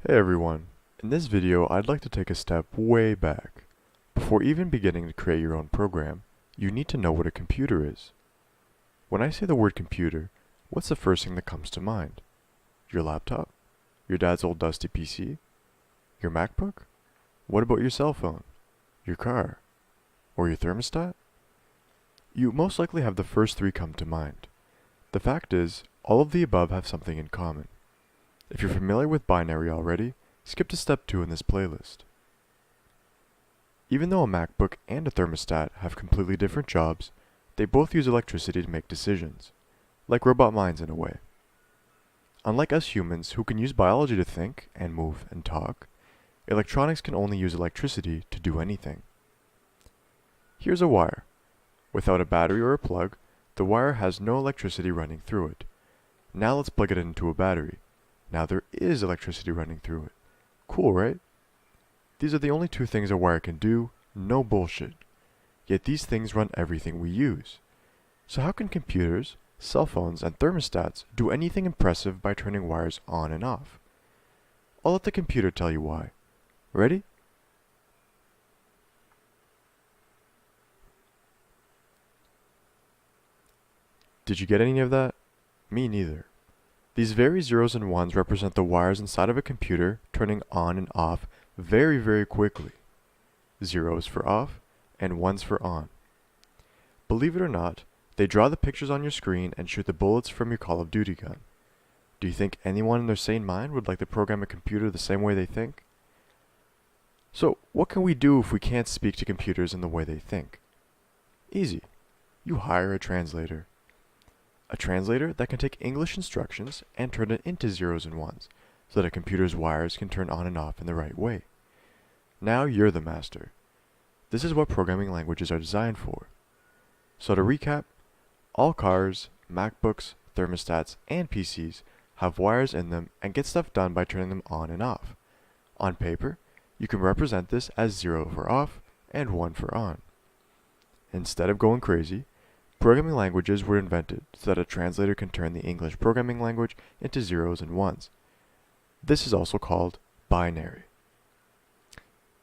Hey everyone, in this video I'd like to take a step way back. Before even beginning to create your own program, you need to know what a computer is. When I say the word computer, what's the first thing that comes to mind? Your laptop? Your dad's old dusty PC? Your Macbook? What about your cell phone? Your car? Or your thermostat? You most likely have the first three come to mind. The fact is, all of the above have something in common. If you're familiar with binary already, skip to step 2 in this playlist. Even though a MacBook and a thermostat have completely different jobs, they both use electricity to make decisions, like robot minds in a way. Unlike us humans who can use biology to think and move and talk, electronics can only use electricity to do anything. Here's a wire. Without a battery or a plug, the wire has no electricity running through it. Now let's plug it into a battery. Now there is electricity running through it. Cool, right? These are the only two things a wire can do, no bullshit. Yet these things run everything we use. So how can computers, cell phones, and thermostats do anything impressive by turning wires on and off? I'll let the computer tell you why. Ready? Did you get any of that? Me neither. These very zeros and ones represent the wires inside of a computer turning on and off very quickly. Zeros for off and ones for on. Believe it or not, they draw the pictures on your screen and shoot the bullets from your Call of Duty gun. Do you think anyone in their sane mind would like to program a computer the same way they think? So, what can we do if we can't speak to computers in the way they think? Easy. You hire a translator. A translator that can take English instructions and turn it into zeros and ones, so that a computer's wires can turn on and off in the right way. Now you're the master. This is what programming languages are designed for. So to recap, all cars, MacBooks, thermostats, and PCs have wires in them and get stuff done by turning them on and off. On paper, you can represent this as 0 for off and 1 for on. Instead of going crazy, programming languages were invented so that a translator can turn the English programming language into zeros and ones. This is also called binary.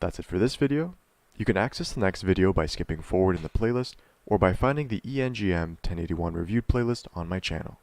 That's it for this video. You can access the next video by skipping forward in the playlist or by finding the ENGM 1081 reviewed playlist on my channel.